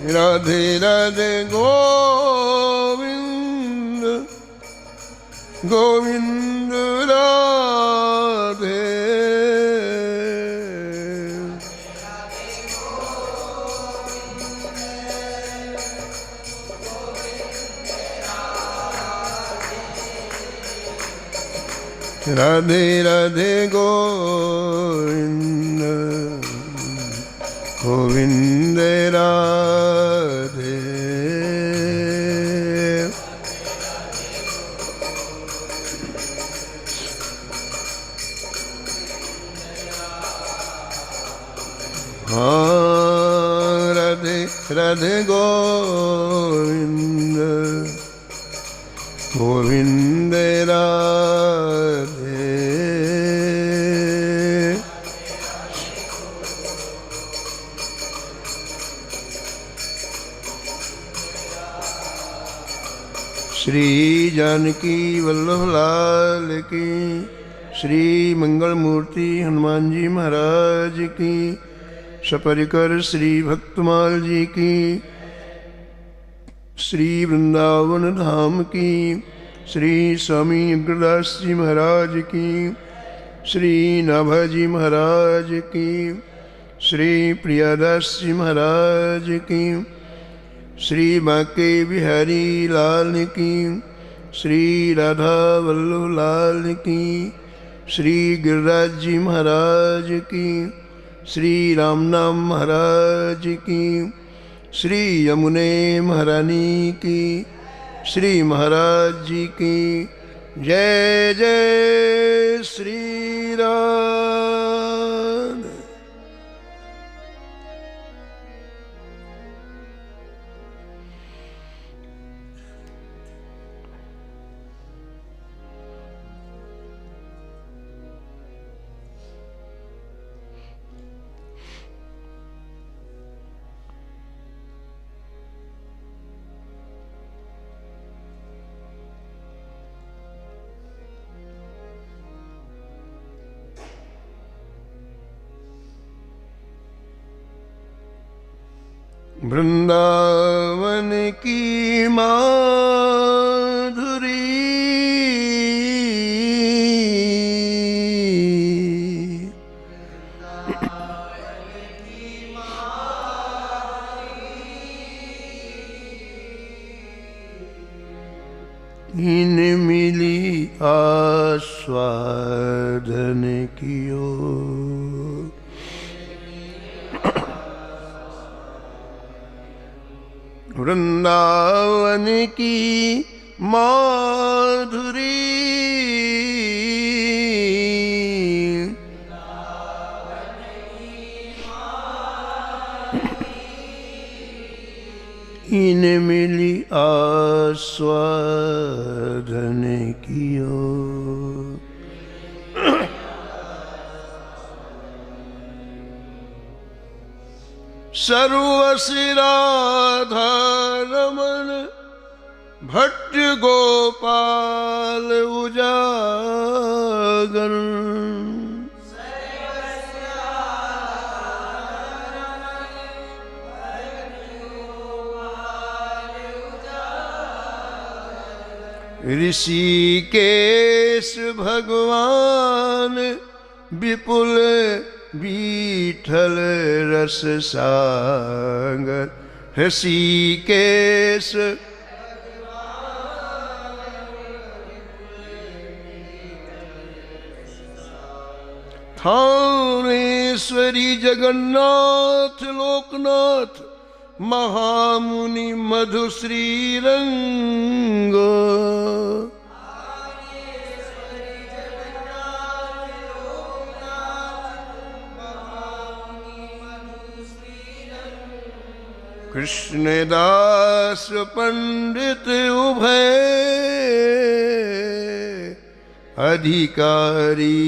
राधे राधे गोविंद गोविंद राधे राधे राधे गोविंद गोविंद राधे हाँ राधे राधे गोविंद गोविंद राधे श्री जानकी वल्लभ लाल की, श्री मंगल मूर्ति हनुमान जी महाराज की, सपरिकर श्री भक्तमाल जी की, श्री वृंदावन धाम की, श्री स्वामी अग्रदास जी महाराज की, श्री नाभाजी महाराज की, श्री प्रियादास जी महाराज की, श्री बांके बिहारी लाल की, श्री राधा वल्लभ लाल की, श्री गिरिराज जी महाराज की, श्री रामनाम महाराज की, श्री यमुने महारानी की, श्री महाराज जी की जय जय श्री राम। वृंदावन की माधुरी इन मिली आस्वादन कियो, वृंदावन की माधुरी इन मिली आस्वादन कियो, सर्वसि राधा रमन भट्ट गोपाल उजागर, ऋषिकेश भगवान विपुल विठल रस सागर, ऋषिकेश थानेश्वरी जगन्नाथ लोकनाथ महामुनि मधुश्री रंग, कृष्णदास पंडित उभय अधिकारी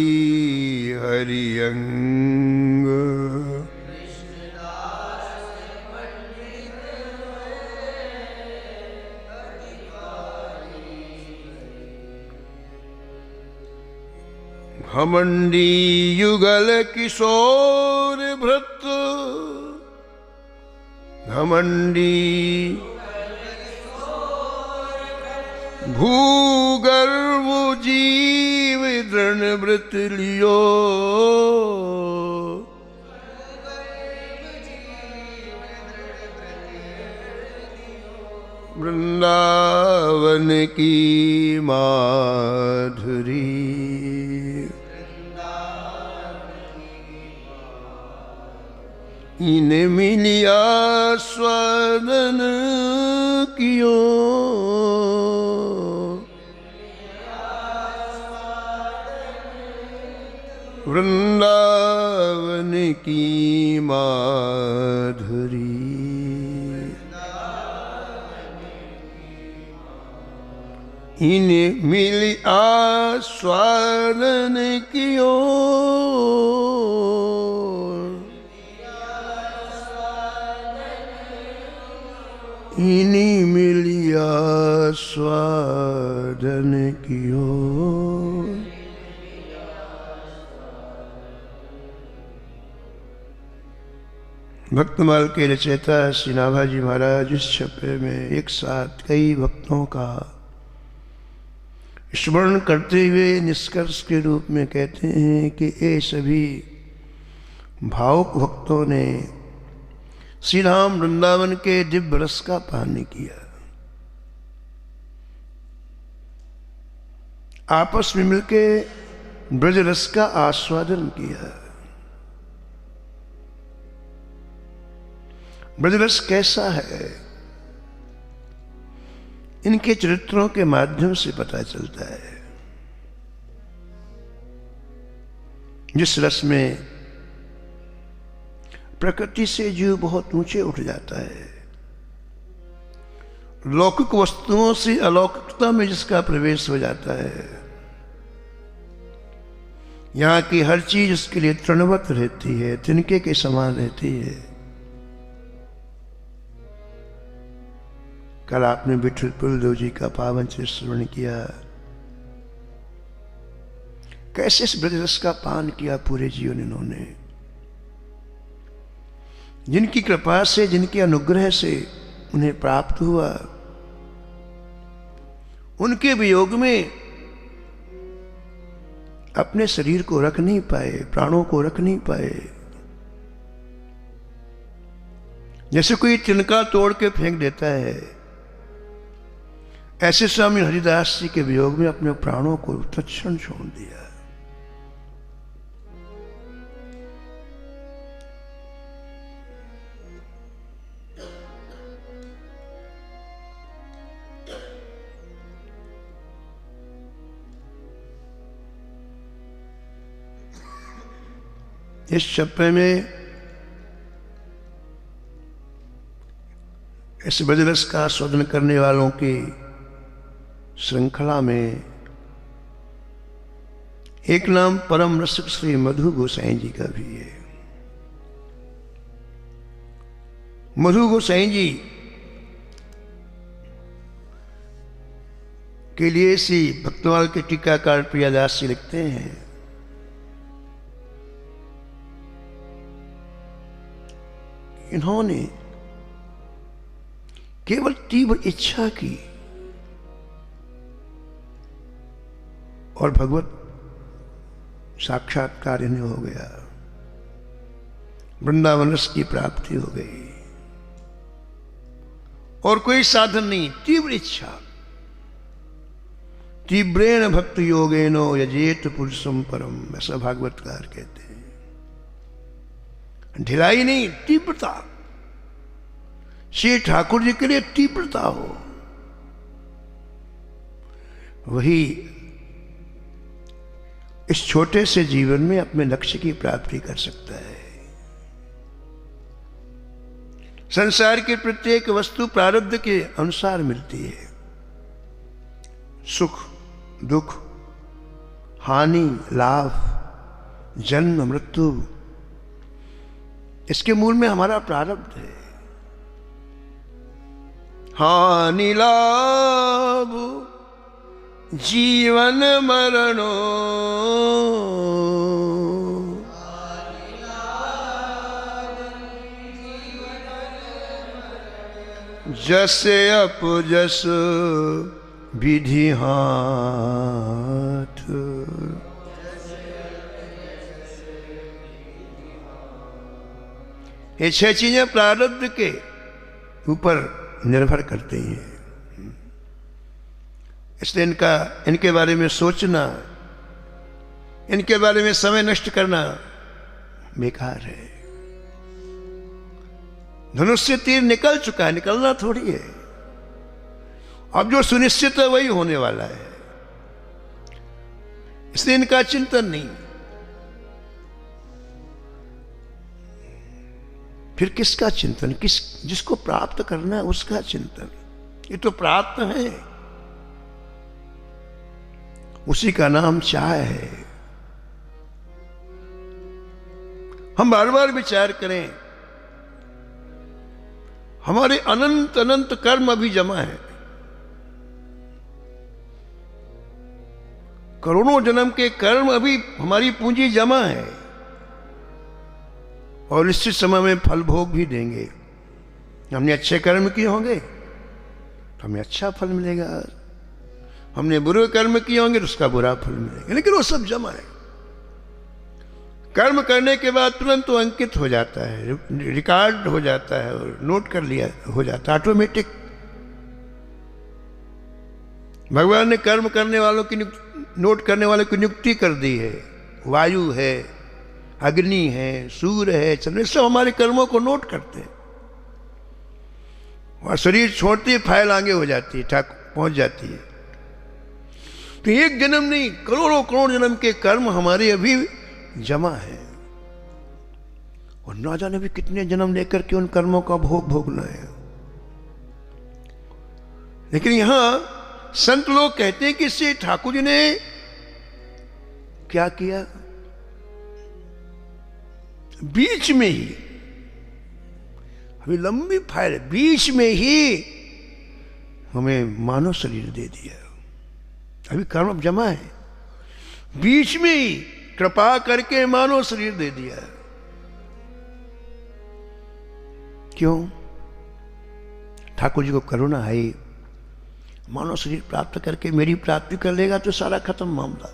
हरिअंग, घमंडी युगल किशोर भृत घमंडी भूगर्भ जीव दृढ़ व्रत लियो वृंदावन की माधुरी इन मिलिया स्वादन कियो वृंदावन की माधुरी इन मिली आस्वादन कियो इनी मिली आस्वादन कियो। भक्तमाल के रचयिता श्री नाभाजी महाराज इस छपे में एक साथ कई भक्तों का स्मरण करते हुए निष्कर्ष के रूप में कहते हैं कि ये सभी भावुक भक्तों ने श्री राम वृंदावन के दिव्य रस का पान किया, आपस में मिलके ब्रज रस का आस्वादन किया। ब्रज रस कैसा है, इनके चरित्रों के माध्यम से पता चलता है। जिस रस में प्रकृति से जीव बहुत ऊंचे उठ जाता है, लौकिक वस्तुओं से अलौकिकता में जिसका प्रवेश हो जाता है, यहां की हर चीज उसके लिए तृणवत रहती है, तिनके के समान रहती है। कल आपने विठल पुलदेव जी का पावन चरित्र श्रवण किया, कैसे इस ब्रजरस का पान किया पूरे जीवन इन्होंने। जिनकी कृपा से, जिनके अनुग्रह से उन्हें प्राप्त हुआ, उनके वियोग में अपने शरीर को रख नहीं पाए, प्राणों को रख नहीं पाए। जैसे कोई तिनका तोड़ के फेंक देता है, ऐसे स्वामी हरिदास जी के वियोग में अपने प्राणों को तत्क्षण छोड़ दिया। इस छप्पे में इस ब्रजरस का आस्वादन करने वालों की श्रृंखला में एक नाम परम रसिक श्री मधु गोसाई जी का भी है। मधु गोसाई जी के लिए श्री भक्तमाल के टीकाकार प्रियादास जी लिखते हैं, इन्होंने केवल तीव्र इच्छा की और भगवत साक्षात्कार इन्हें हो गया, वृंदावन रस की प्राप्ति हो गई। और कोई साधन नहीं, तीव्र इच्छा। तीव्रेण भक्त योगेनो यजेत पुरुषम परम, ऐसा भागवतकार कहते हैं। ढिलाई नहीं, तीव्रता। श्री ठाकुर जी के लिए तीव्रता हो, वही इस छोटे से जीवन में अपने लक्ष्य की प्राप्ति कर सकता है। संसार की प्रत्येक वस्तु प्रारब्ध के अनुसार मिलती है। सुख, दुख, हानि, लाभ, जन्म, मृत्यु, इसके मूल में हमारा प्रारब्ध है। हानि लाभ जीवन मरणो, जस अपजस विधि हाथ, ये छह चीजें प्रारब्ध के ऊपर निर्भर करती हैं। इसलिए इनके बारे में सोचना, इनके बारे में समय नष्ट करना बेकार है। धनुष से तीर निकल चुका है, निकलना थोड़ी है। अब जो सुनिश्चित है वही होने वाला है, इसलिए इनका चिंतन नहीं। फिर किसका चिंतन? जिसको प्राप्त करना है उसका चिंतन। ये तो प्राप्त है, उसी का नाम चाह है। हम बार बार विचार करें, हमारे अनंत अनंत कर्म अभी जमा है। करोड़ों जन्म के कर्म अभी हमारी पूंजी जमा है, और निश्चित समय में फल भोग भी देंगे। हमने अच्छे कर्म किए होंगे तो हमें अच्छा फल मिलेगा, हमने बुरे कर्म किए होंगे तो उसका बुरा फल मिलेगा। लेकिन वो सब जमा है। कर्म करने के बाद तुरंत वो अंकित हो जाता है, रिकॉर्ड हो जाता है और नोट कर लिया हो जाता है, ऑटोमेटिक। भगवान ने कर्म करने वालों की नोट करने वालों की नियुक्ति कर दी है। वायु है, अग्नि है, सूर्य है, चंद्र, सब हमारे कर्मों को नोट करते हैं। और शरीर छोड़ती है, फाइल आगे हो जाती है, पहुंच जाती है। तो एक जन्म नहीं, करोड़ों करोड़ जन्म के कर्म हमारे अभी जमा है, और ना जाने भी कितने जन्म लेकर के उन कर्मों का भोग भोगना है। लेकिन यहां संत लोग कहते हैं कि इससे ठाकुर जी ने क्या किया, बीच में ही, अभी लंबी फाइल, बीच में ही हमें मानव शरीर दे दिया। अभी कर्म जमा है, बीच में ही कृपा करके मानव शरीर दे दिया। क्यों? ठाकुर जी को करुणा है, मानव शरीर प्राप्त करके मेरी प्राप्ति कर लेगा तो सारा खत्म मामला।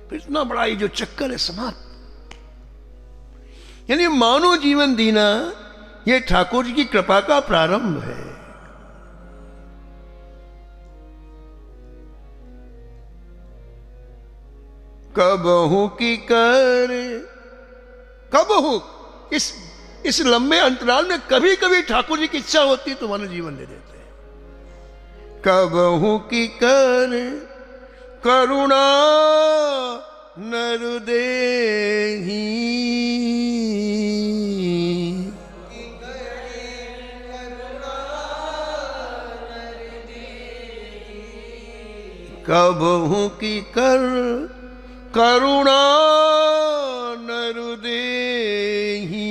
फिर इतना बड़ा ये जो चक्कर है समाप्त। यानी मानव जीवन जीना ये ठाकुर जी की कृपा का प्रारंभ है। कबहू की कर, कबहू, इस लंबे अंतराल में कभी कभी ठाकुर जी की इच्छा होती तो मानव जीवन दे देते हैं। कबहू की कर करुणा नर देही, कबहू की कर करुणा नर देही,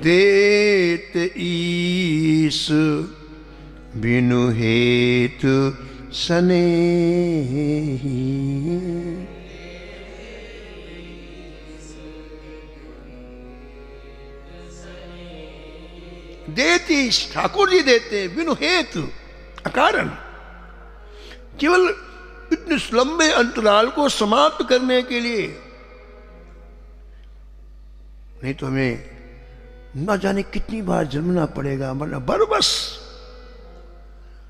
देत ईस बिनु हेतु सनेही। देती ठाकुर जी देते बिनु हेतु, अकारण, केवल इतने लंबे अंतराल को समाप्त करने के लिए। नहीं तो हमें न जाने कितनी बार जन्मना पड़ेगा, मरना बरबस।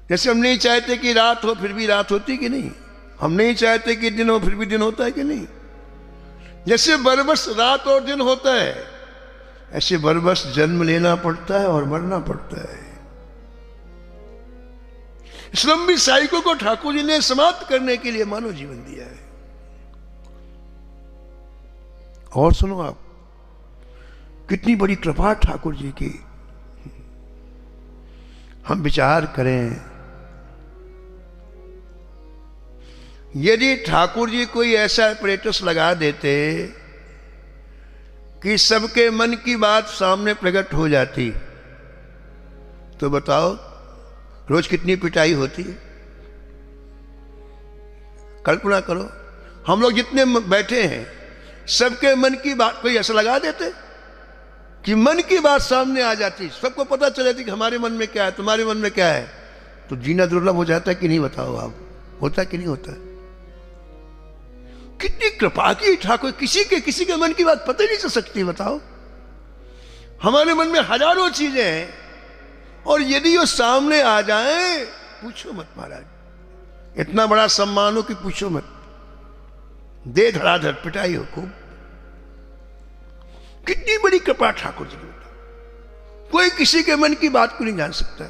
जैसे हम नहीं चाहते कि रात हो फिर भी रात होती कि नहीं, हम नहीं चाहते कि दिन हो फिर भी दिन होता है कि नहीं। जैसे बरबस रात और दिन होता है, ऐसे बरबस जन्म लेना पड़ता है और मरना पड़ता है। इस लंबी साइकिल को ठाकुर जी ने समाप्त करने के लिए मानव जीवन दिया है। और सुनो आप, कितनी बड़ी कृपा ठाकुर जी की। हम विचार करें, यदि ठाकुर जी कोई ऐसा apparatus लगा देते कि सबके मन की बात सामने प्रकट हो जाती, तो बताओ रोज कितनी पिटाई होती है। कल्पना करो, हम लोग जितने बैठे हैं सबके मन की बात कोई ऐसा लगा देते कि मन की बात सामने आ जाती, सबको पता चल जाती कि हमारे मन में क्या है, तुम्हारे मन में क्या है, तो जीना दुर्लभ हो जाता है कि नहीं? बताओ आप, होता है कि नहीं होता? कितनी कृपा की ठाकुर, किसी के मन की बात पता ही नहीं चल सकती। बताओ, हमारे मन में हजारों चीजें हैं और यदि वो सामने आ जाए, पूछो मत महाराज, इतना बड़ा सम्मान हो कि पूछो मत, दे धड़ाधड़ पिटाई हो खूब। कितनी बड़ी कृपा ठाकुर जी की। कोई किसी के मन की बात को नहीं जान सकता।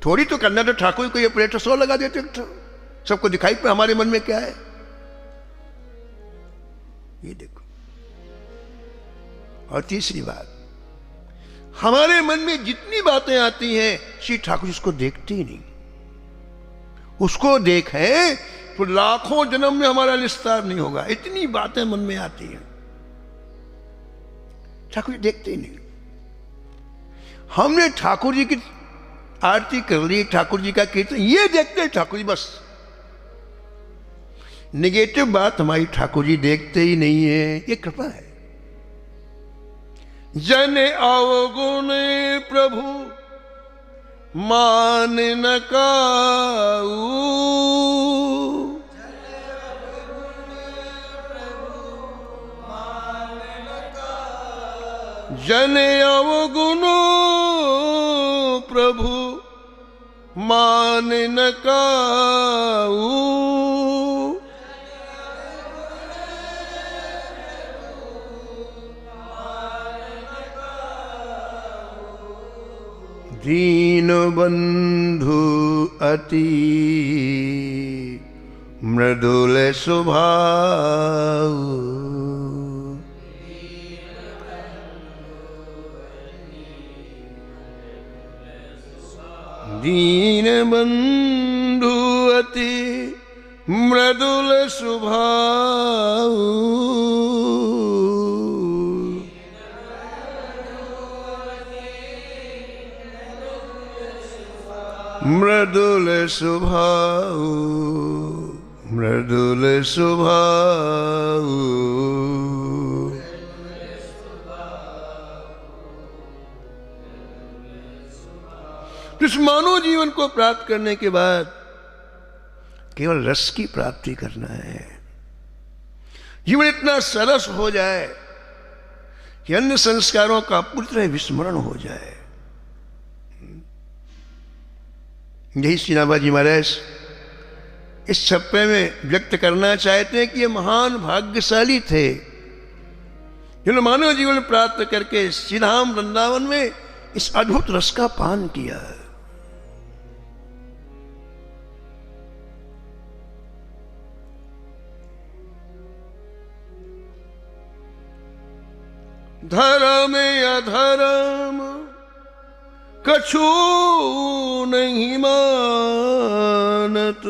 थोड़ी तो करना तो ठाकुर को ये ऑपरेटर 100 लगा देते थे, सबको दिखाई पे हमारे मन में क्या है। ये देखो। और तीसरी बात, हमारे मन में जितनी बातें आती हैं श्री ठाकुर जी उसको देखते ही नहीं। उसको देखें तो लाखों जन्म में हमारा निस्तार नहीं होगा, इतनी बातें मन में आती हैं। ठाकुर जी देखते ही नहीं। हमने ठाकुर जी की आरती कर ली, ठाकुर जी का कीर्तन, ये देखते ठाकुर जी बस। निगेटिव बात हमारी ठाकुर जी देखते ही नहीं है। ये कृपा है। जन अवगुण प्रभु मान न काऊ, जन अवगुण प्रभु मान न काऊ, दीन बंधु अति मृदुल स्वभाव, दीन बंधु अति मृदुल स्वभाव, मृदुल स्वभाव, मृदुल स्वभाव। इस मानव जीवन को प्राप्त करने के बाद केवल रस की प्राप्ति करना है। जीवन इतना सरस हो जाए कि अन्य संस्कारों का पूरी तरह विस्मरण हो जाए। यही श्री नाभाजी महाराज इस छप्पे में व्यक्त करना चाहते हैं कि ये महान भाग्यशाली थे जिन्होंने मानव जीवन प्राप्त करके श्री धाम वृंदावन में इस अद्भुत रस का पान किया। धर्म अधर्म कछु नहीं मानत,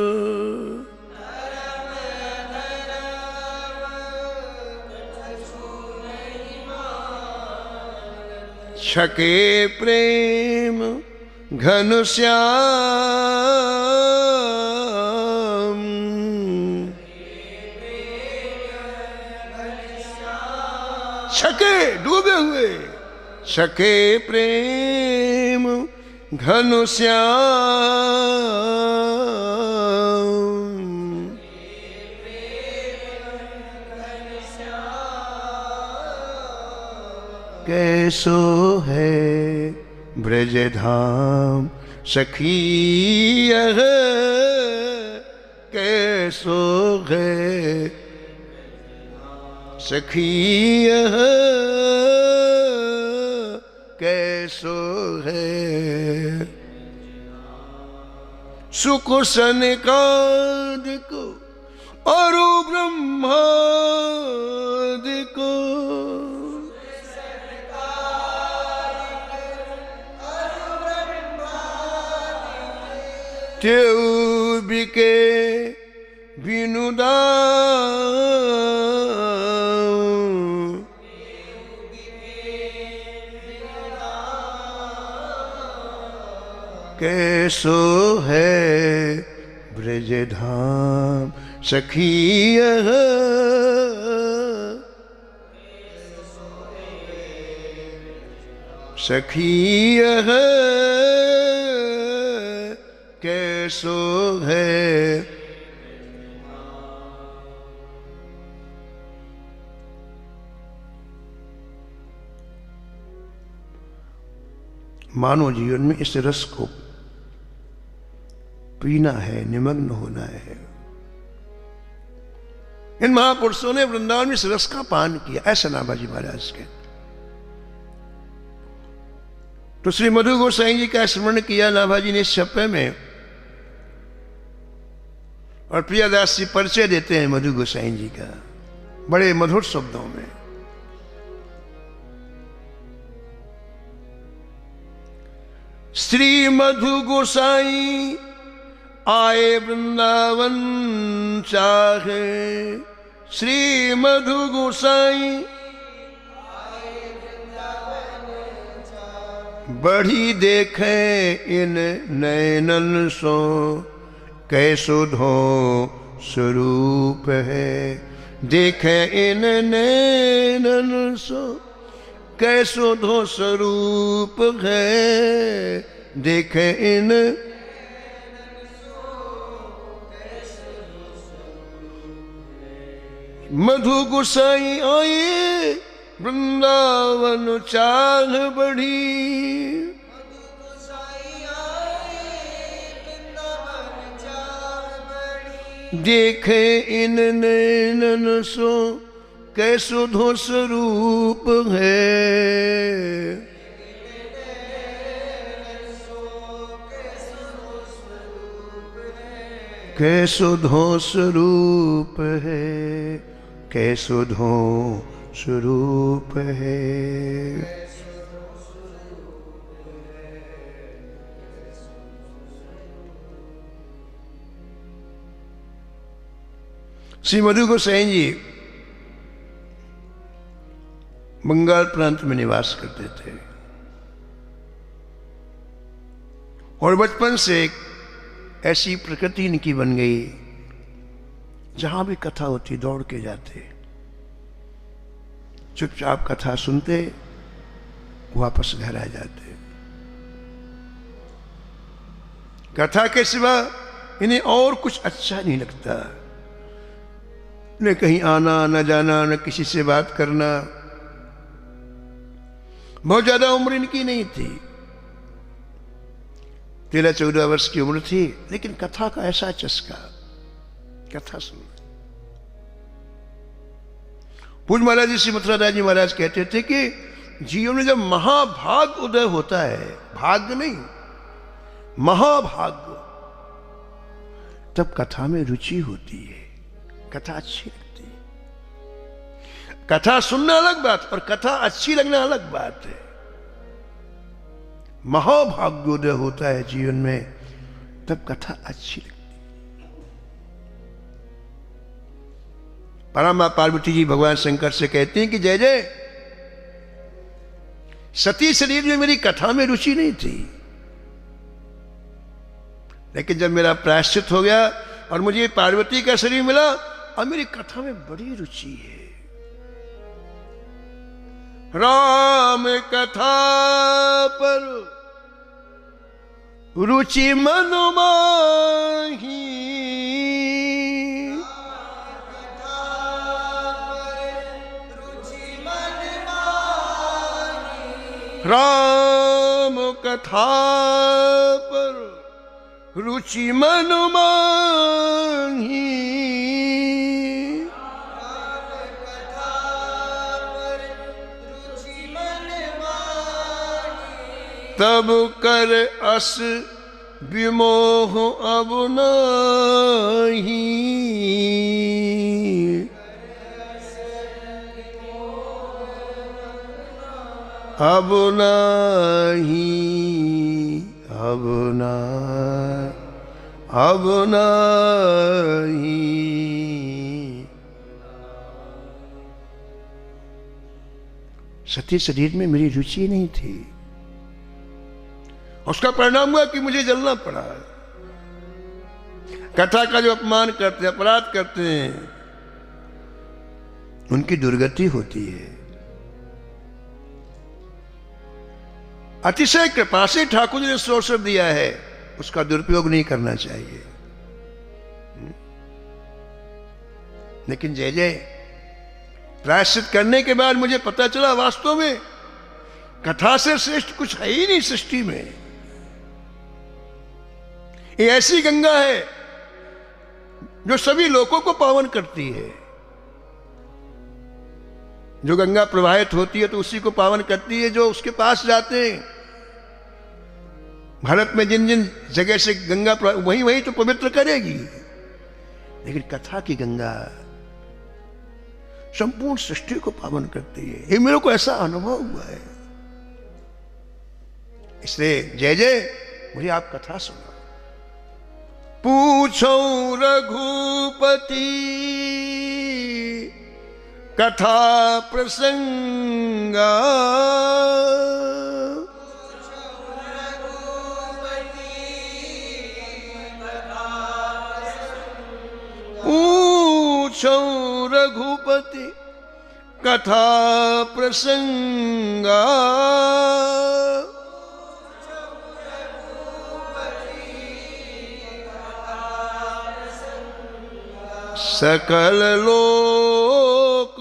छके प्रेम घनश्याम, छके डूबे हुए, छके प्रेम घनश्याम, कैसो है ब्रज धाम सखी यह, कैसो है सखी यह, कैसो है सुख सनकादिक और ब्रह्मादिक, तेउ बिके विनुदान, कैसो है ब्रज धाम सखी सखी कैसो है। मानव जीवन में इस रस को पीना है, निमग्न होना है। इन महापुरुषों ने वृंदावन में इस रस का पान किया, ऐसा नाभाजी महाराज के। तो श्री मधु गोसाई जी का स्मरण किया नाभाजी ने इस छप्पे में, और प्रियादास जी परिचय देते हैं मधु गोसाई जी का बड़े मधुर शब्दों में। श्री मधु गोसाई आए वृंदावन चाहे, श्री मधु गोसाई बढ़ी देखे इन नैनन सो, कैसो धो स्वरूप है। देखे इन नैनन सो, कैसो धो स्वरूप है। देखे इन मधु गोसाई आए वृंदावन चाल बढ़ी, देखे इन नैनन सो, कैसो धो स्वरूप है। कैसो धो स्वरूप है, कैसो धो स्वरूप है। श्री मधु गोसाई जी बंगाल प्रांत में निवास करते थे और बचपन से एक ऐसी प्रकृति इनकी बन गई, जहां भी कथा होती दौड़ के जाते, चुपचाप कथा सुनते, वापस घर आ जाते। कथा के सिवा इन्हें और कुछ अच्छा नहीं लगता, न कहीं आना न जाना, न किसी से बात करना। बहुत ज्यादा उम्र इनकी नहीं थी, 13-14 वर्ष की उम्र थी, लेकिन कथा का ऐसा चस्का, कथा सुनना। पूज्य महाराज जी श्री मथुरादास जी महाराज कहते थे कि जीवन में जब महाभाग उदय होता है, भाग्य नहीं महाभाग्य, तब कथा में रुचि होती है, कथा अच्छी लगती है। कथा सुनना अलग बात और कथा अच्छी लगना अलग बात है। महाभाग्योदय होता है जीवन में, तब कथा अच्छी लगती है। परमा पार्वती जी भगवान शंकर से कहते हैं कि जय जय, सती शरीर में मेरी कथा में रुचि नहीं थी, लेकिन जब मेरा प्रायश्चित हो गया और मुझे पार्वती का शरीर मिला, अब मेरी कथा में बड़ी रुचि है। राम कथा पर रुचि मन माही, राम कथा पर रुचि मन माही, तब कर अस विमोह अब नहीं, अब नहीं, अब ना, अब नहीं। सती शरीर में मेरी रुचि नहीं थी, उसका परिणाम हुआ कि मुझे जलना पड़ा। कथा का जो अपमान करते हैं, अपराध करते हैं, उनकी दुर्गति होती है। अतिशय कृपा से ठाकुर जी ने सो अवसर दिया है, उसका दुरुपयोग नहीं करना चाहिए। लेकिन जय जय प्रायश्चित करने के बाद मुझे पता चला वास्तव में कथा से श्रेष्ठ कुछ है ही नहीं सृष्टि में। ये ऐसी गंगा है जो सभी लोगों को पावन करती है। जो गंगा प्रवाहित होती है तो उसी को पावन करती है जो उसके पास जाते हैं। भारत में जिन जिन जगह से गंगा वही वही तो पवित्र करेगी। लेकिन कथा की गंगा संपूर्ण सृष्टि को पावन करती है। ये मेरे को ऐसा अनुभव हुआ है। इसलिए जय जय मुझे आप कथा सुना। पूछो रघुपति कथा प्रसंगा, पूछो रघुपति कथा प्रसंगा, सकल लोक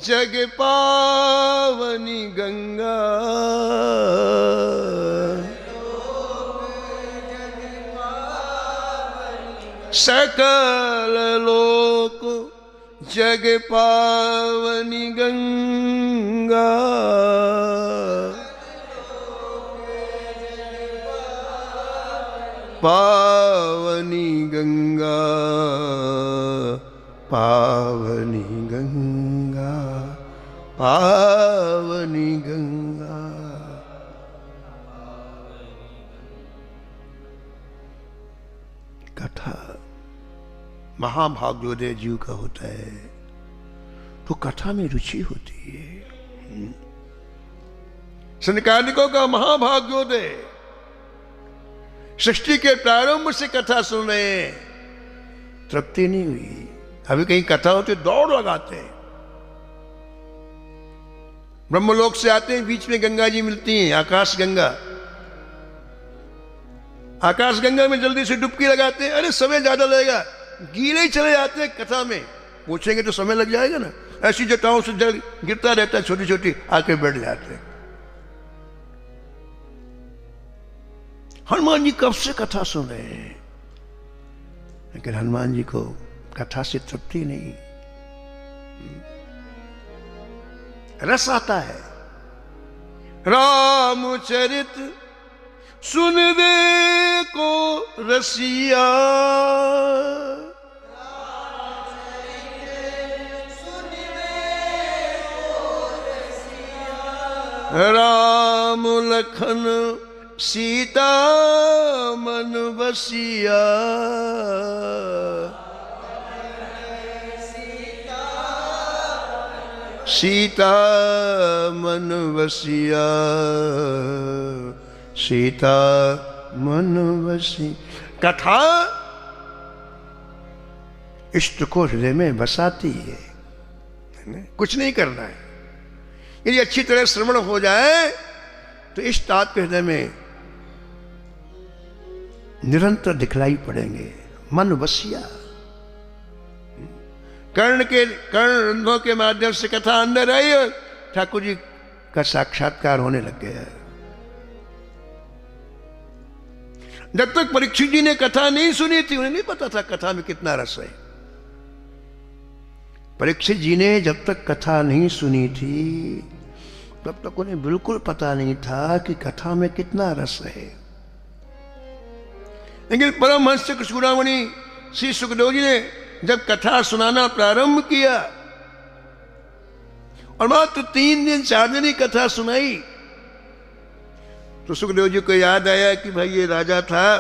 जग पावनी गंगा, सकल लोक जग पावनी गंगा, पावनी गंगा, पावनी गंगा, पावनी गंगा। कथा महाभाग्योदय जीव का होता है तो कथा में रुचि होती है। सनकादिकों का महाभाग्योदय सृष्टि के प्रारंभ से कथा सुन रहे हैं, तृप्ति नहीं हुई। अभी कहीं कथा होती दौड़ लगाते हैं। ब्रह्मलोक से आते हैं, बीच में गंगा जी मिलती हैं, आकाश गंगा। आकाश गंगा में जल्दी से डुबकी लगाते हैं। अरे समय ज्यादा लगेगा, गीले ही चले जाते हैं। कथा में पूछेंगे तो समय लग जाएगा ना। ऐसी जटाओं से जल गिरता रहता है, छोटी छोटी, आके बैठ जाते हैं। हनुमान जी कब से कथा सुन रहे हैं, लेकिन हनुमान जी को कथा से तृप्ति नहीं। रस आता है। रामचरित सुन दे को रसिया, राम लखन सीता मन बसिया, सीता मन बसिया, सीता मन बसी। कथा इष्ट को हृदय में बसाती है। कुछ नहीं करना है। यदि अच्छी तरह श्रवण हो जाए तो इष्ट आपके हृदय में निरंतर दिखलाई पड़ेंगे। मन बसिया। कर्ण के माध्यम से कथा अंदर आई और ठाकुर जी का साक्षात्कार होने लग गया। जब तक परीक्षित जी ने कथा नहीं सुनी थी, उन्हें नहीं पता था कथा में कितना रस है। परीक्षित जी ने जब तक कथा नहीं सुनी थी तब तक उन्हें बिल्कुल पता नहीं था कि कथा में कितना रस है। लेकिन परमहंस कृष्णचूड़ामणि श्री सुखदेव जी ने जब कथा सुनाना प्रारंभ किया और मात्र 3 दिन 4 दिन ही कथा सुनाई तो सुखदेव जी को याद आया कि भाई ये राजा था,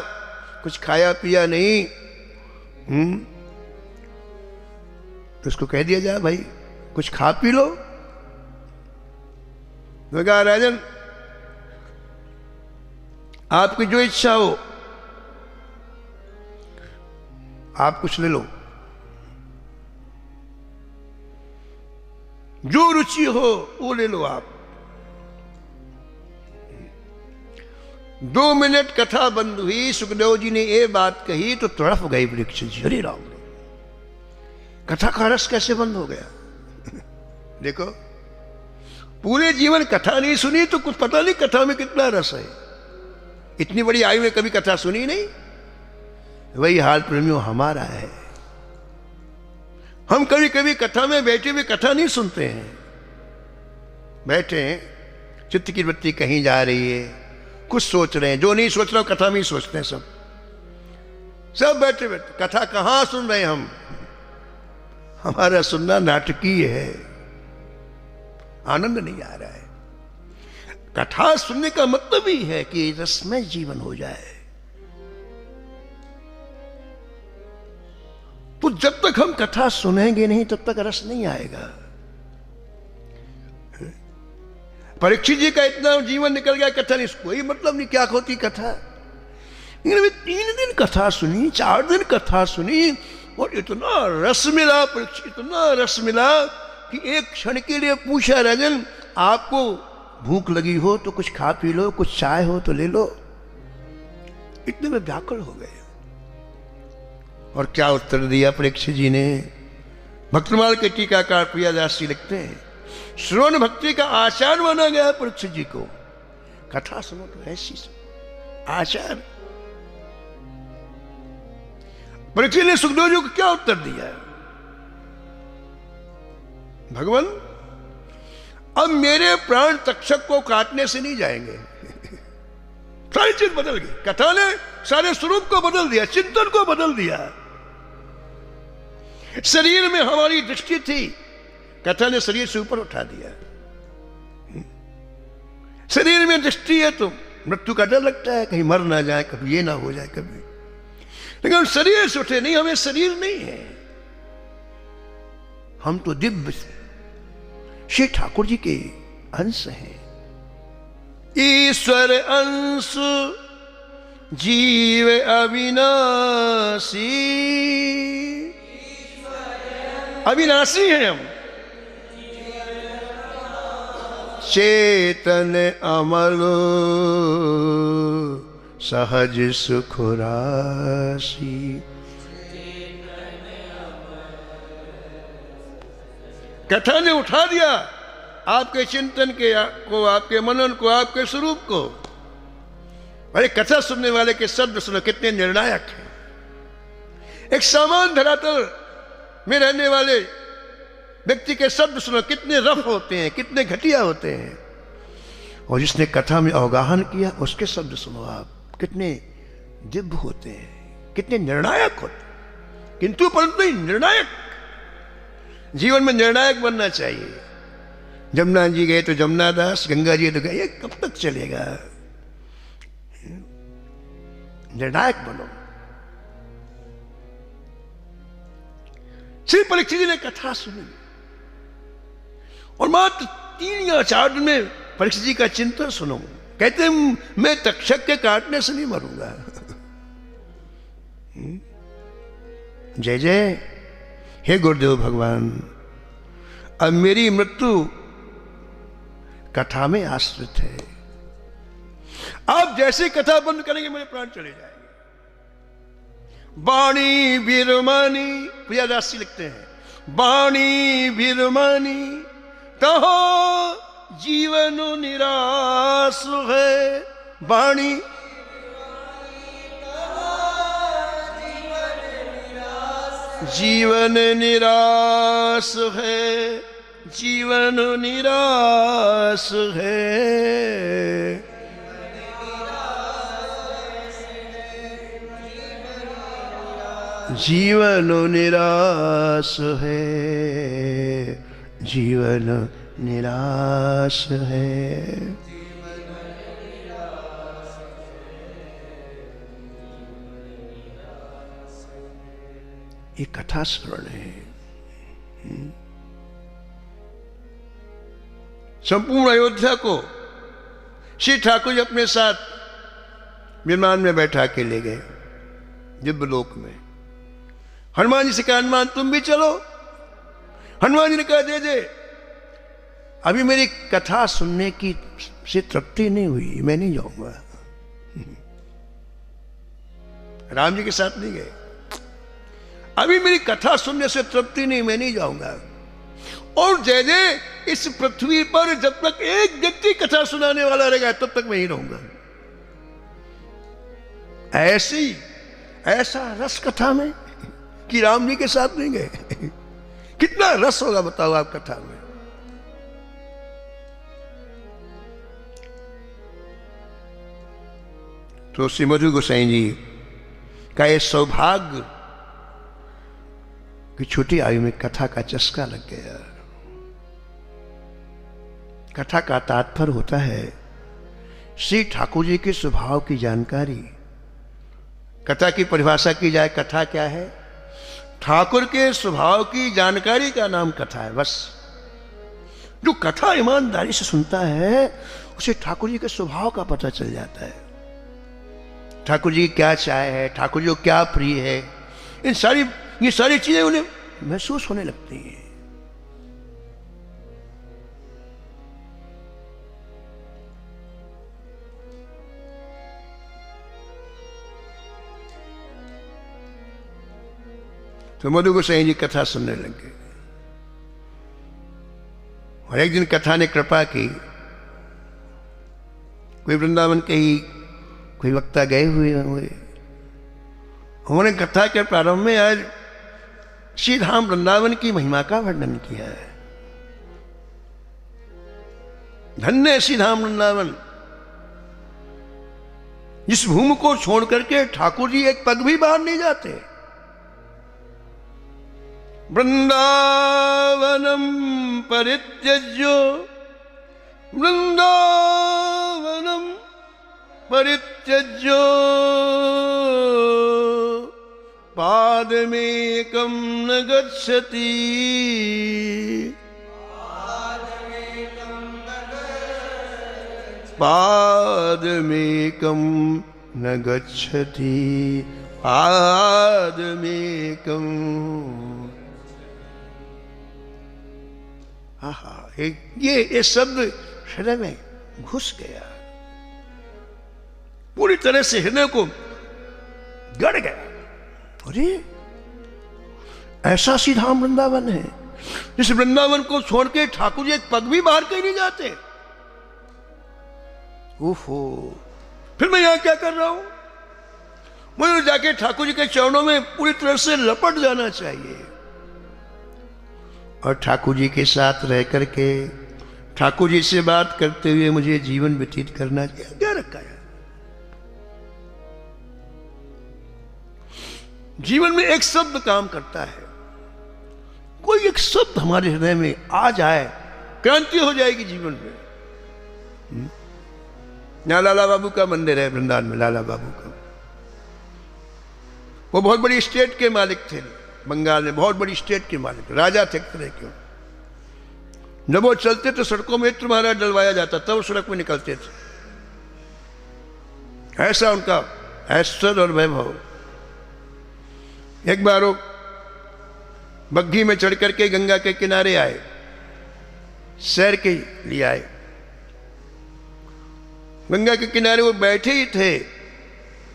कुछ खाया पिया नहीं। तो उसको कह दिया जाए भाई कुछ खा पी लो। तो कहा राजन आपकी जो इच्छा हो। आप कुछ ले लो, जो रुचि हो वो ले लो आप। 2 मिनट कथा बंद हुई, सुखदेव जी ने ये बात कही तो तड़प गई परीक्षित जी। हरे राम, कथा का रस कैसे बंद हो गया? देखो, पूरे जीवन कथा नहीं सुनी तो कुछ पता नहीं कथा में कितना रस है। इतनी बड़ी आयु में कभी कथा सुनी नहीं। वही हाल प्रेमियों हमारा है। हम कभी कभी कथा में बैठे हुए कथा नहीं सुनते हैं। बैठे हैं, चित्त की वृत्ति कहीं जा रही है, कुछ सोच रहे हैं, जो नहीं सोच रहे हो कथा में ही सोचते हैं। सब बैठे बैठे कथा कहां सुन रहे हैं हम? हमारा सुनना नाटकीय है, आनंद नहीं आ रहा है। कथा सुनने का मतलब ही है कि रसमय जीवन हो जाए। तो जब तक हम कथा सुनेंगे नहीं तब तक रस नहीं आएगा। परीक्षित जी का इतना जीवन निकल गया कथा नहीं, कोई मतलब नहीं क्या होती कथा। 3 दिन कथा सुनी, 4 दिन कथा सुनी और इतना रस मिला परीक्षित, इतना रस मिला कि एक क्षण के लिए पूछा राजन, आपको भूख लगी हो तो कुछ खा पी लो, कुछ चाय हो तो ले लो। इतने में व्याकुल हो गए। और क्या उत्तर दिया परीक्षित जी ने? भक्तमाल के टीकाकार प्रियादास जी लिखते हैं, श्रवण भक्ति का आचार माना गया परीक्षित जी को। कथा सुनो तो ऐसी आचार। परीक्षित ने सुखदेव जी को क्या उत्तर दिया? भगवान, अब मेरे प्राण तक्षक को काटने से नहीं जाएंगे। सारी चीज बदल गई। कथा ने सारे स्वरूप को बदल दिया, चिंतन को बदल दिया। शरीर में हमारी दृष्टि थी, कथा ने शरीर से ऊपर उठा दिया। शरीर में दृष्टि है तो मृत्यु का डर लगता है, कहीं मर ना जाए, कभी ये ना हो जाए कभी। लेकिन हम शरीर से उठे नहीं, हमें शरीर नहीं है, हम तो दिव्य श्री ठाकुर जी के अंश हैं। ईश्वर अंश जीव अविनाशी, अविनाशी हैं हम। चेतन अमल सहज सुख राशि। कथा ने उठा दिया आपके चिंतन के को, आपके मनन को, आपके स्वरूप को। अरे कथा सुनने वाले के शब्द सुनो कितने निर्णायक हैं। एक सामान्य धरातल में रहने वाले व्यक्ति के शब्द सुनो कितने रफ होते हैं, कितने घटिया होते हैं। और जिसने कथा में अवगाहन किया उसके शब्द सुनो आप, कितने दिव्य होते हैं, कितने निर्णायक होते हैं। किंतु परंतु निर्णायक, जीवन में निर्णायक बनना चाहिए। जमुना जी गए तो जमुना दास, गंगा जी तो गए, ये कब तक चलेगा? निर्णायक बनो। श्री परीक्षित जी ने कथा सुनी और मात्र 3 या 4 दिन में परीक्षित जी का चिंतन सुनो। कहते मैं तक्षक के काटने से नहीं मरूंगा। जय जय हे गुरुदेव भगवान, अब मेरी मृत्यु कथा में आश्रित है। आप जैसे कथा बंद करेंगे मेरे प्राण चले जाएंगे। बाणी बिरमानी, प्रियादास जी लिखते हैं, बाणी बिरमानी तहो जीवन निराश है। बाणी जीवन निराश है, जीवन निराश है। जीवन निराश है, जीवन निराश है। ये कथा स्मरण है। संपूर्ण अयोध्या को श्री ठाकुर जी अपने साथ विमान में बैठा के ले गए दिव्य लोक में। हनुमान जी से कहा हनुमान तुम भी चलो। हनुमान जी ने कहा दे दे, अभी मेरी कथा सुनने की से तृप्ति नहीं हुई, मैं नहीं जाऊंगा। राम जी के साथ नहीं गए, अभी मेरी कथा सुनने से तृप्ति नहीं, मैं नहीं जाऊंगा। और जय जय इस पृथ्वी पर जब तक एक व्यक्ति कथा सुनाने वाला रहेगा तब तक मैं ही रहूंगा। ऐसी ऐसा रस कथा में कि राम जी के साथ नहीं गए। कितना रस होगा बताओ आप कथा में। तो श्री मधु गोसाई जी का यह सौभाग्य कि छोटी आयु में कथा का चस्का लग गया। कथा का तात्पर्य होता है श्री ठाकुर जी के स्वभाव की जानकारी। कथा की परिभाषा की जाए, कथा क्या है? ठाकुर के स्वभाव की जानकारी का नाम कथा है। बस जो कथा ईमानदारी से सुनता है उसे ठाकुर जी के स्वभाव का पता चल जाता है। ठाकुर जी क्या चाहे है, ठाकुर जी को क्या प्रिय है, ये सारी चीजें उन्हें महसूस होने लगती हैं। तो मधु गोसाई जी कथा सुनने लगे और एक दिन कथा ने कृपा की। कोई वृंदावन के ही कोई वक्ता गए हुए उन्होंने कथा के प्रारंभ में आज श्री धाम वृंदावन की महिमा का वर्णन किया है। धन्य श्री धाम वृंदावन, जिस भूमि को छोड़ करके ठाकुर जी एक पग भी बाहर नहीं जाते। वृंदावनम परित्यज्यो वृंदावनम परित्यज्यो पादमेकं न गच्छति। पादमेकं न गच्छति, पादमेकं। ये शब्द हृदय में घुस गया, पूरी तरह से हृदय को गड़ गया। अरे ऐसा श्री धाम वृंदावन है जिस वृंदावन को छोड़ के ठाकुर जी एक पग भी बाहर कहीं नहीं जाते। ओहो, फिर मैं यहां क्या कर रहा हूं? मुझे जाके ठाकुर जी के चरणों में पूरी तरह से लपट जाना चाहिए और ठाकुर जी के साथ रह करके ठाकुर जी से बात करते हुए मुझे जीवन व्यतीत करना चाहिए। क्या रखा है? जीवन में एक शब्द काम करता है। कोई एक शब्द हमारे हृदय में आ जाए, क्रांति हो जाएगी जीवन में। यहाँ लाला बाबू का मंदिर है वृंदावन में, लाला बाबू का। वो बहुत बड़ी स्टेट के मालिक थे, बंगाल में बहुत बड़ी स्टेट के मालिक, राजा थे तरह के। जब वो चलते तो सड़कों में इत्र महाराज डलवाया जाता, तब सड़क में निकलते थे। ऐसा उनका ऐश्वर्य और वैभव। एक बार वो बग्घी में चढ़ करके गंगा के किनारे आए, सैर के लिए आए। गंगा के किनारे वो बैठे ही थे,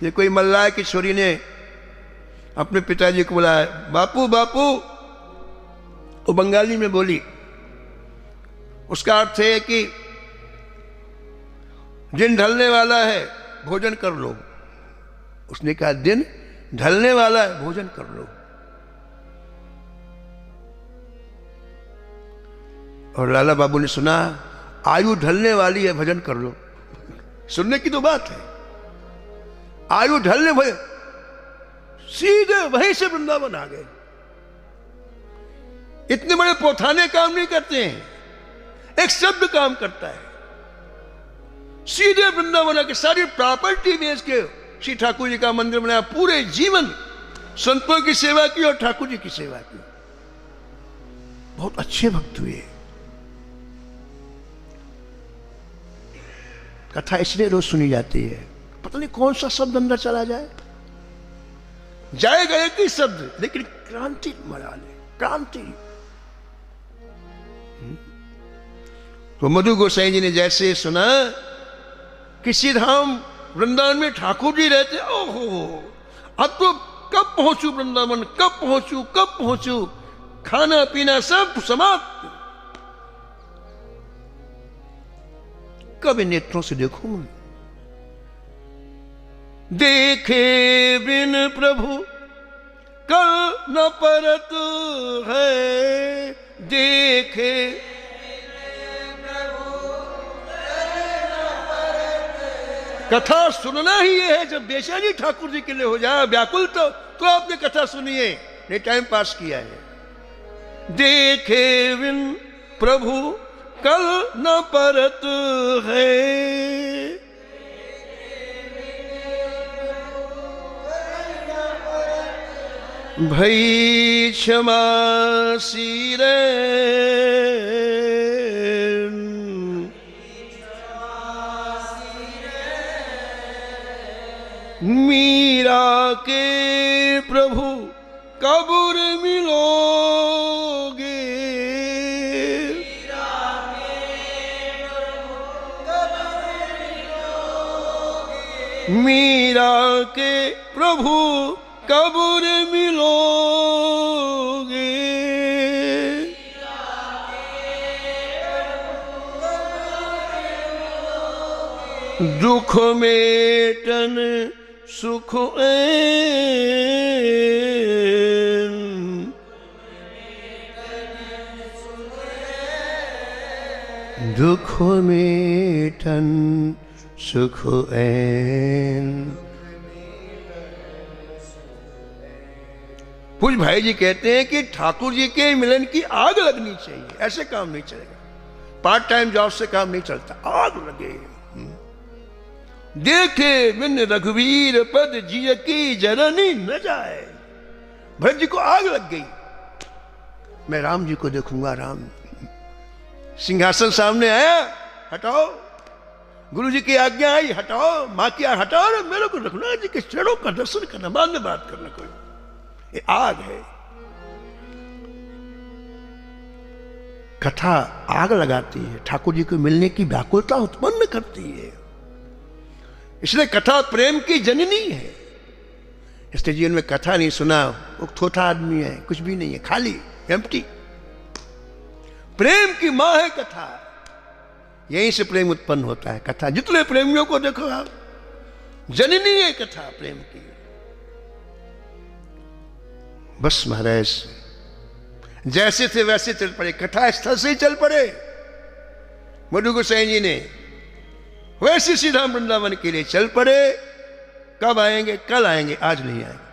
ये कोई मल्लाह की छोरी ने अपने पिताजी को बुलाया, बापू बापू। वो बंगाली में बोली, उसका अर्थ है कि दिन ढलने वाला है, भोजन कर लो। उसने कहा दिन ढलने वाला है, भोजन कर लो। और लाला बाबू ने सुना आयु ढलने वाली है, भजन कर लो। सुनने की तो बात है, आयु ढलने भय, सीधे वहीं से वृंदावन आ गए। इतने बड़े पोथाने काम नहीं करते हैं, एक शब्द काम करता है। सीधे वृंदावन आके सारी प्रॉपर्टी बेच के श्री ठाकुर जी का मंदिर बनाया। पूरे जीवन संतों की सेवा की और ठाकुर जी की सेवा की। बहुत अच्छे भक्त हुए। कथा इसलिए रोज सुनी जाती है, पता नहीं कौन सा शब्द अंदर चला जाए। जाएगा एक ही शब्द, लेकिन क्रांति मरा ले, क्रांति। तो मधु गोसाई जी ने जैसे सुना कि श्री धाम वृंदावन में ठाकुर जी रहते, ओहो अब तो कब पहुंचू वृंदावन, कब पहुंचू, कब पहुंचू, खाना पीना सब समाप्त, कब इन नेत्रों से देखूं मैं। देखे बिन प्रभु कल न परत है, देखे कथा सुनना ही ये है। जब बेचैनी ठाकुर जी के लिए हो जाए व्याकुल, तो आपने कथा सुनिए, नहीं टाइम पास किया है। देखे बिन प्रभु कल न परत है, भई क्षमा सिरे, मीरा के प्रभु कबूर मिलोगे, मीरा के प्रभु कबूर मिलोगे, दुख मेटन सुख ऐन, दुख मेटन सुख ऐन। पूज भाई जी कहते हैं कि ठाकुर जी के मिलन की आग लगनी चाहिए, ऐसे काम नहीं चलेगा, पार्ट टाइम जॉब से काम नहीं चलता, आग लगे। देखे बिन रघुवीर पद जिय की जननी न जाए, भरत जी को आग लग गई, मैं राम जी को देखूंगा। राम सिंहासन सामने आया, हटाओ, गुरु जी की आज्ञा आई, हटाओ, मां की हटाओ, मेरे को रघुनाथ जी के चरणों का दर्शन करना, बाद में बात करना। कोई ये आग है, कथा आग लगाती है, ठाकुर जी को मिलने की व्याकुलता उत्पन्न करती है। इसलिए कथा प्रेम की जननी है। इसलिए जीवन में कथा नहीं सुना, वो थोथा आदमी है, कुछ भी नहीं है, खाली एम्प्टी। प्रेम की मां है कथा, यहीं से प्रेम उत्पन्न होता है। कथा जितने प्रेमियों को देखो आप, जननी है कथा प्रेम की। बस महाराज जैसे थे वैसे चल पड़े, कथा स्थल से ही चल पड़े। मधु गोसाई जी ने वैसे सीधा वृंदावन के लिए चल पड़े। कब आएंगे? कल आएंगे, आज नहीं आएंगे।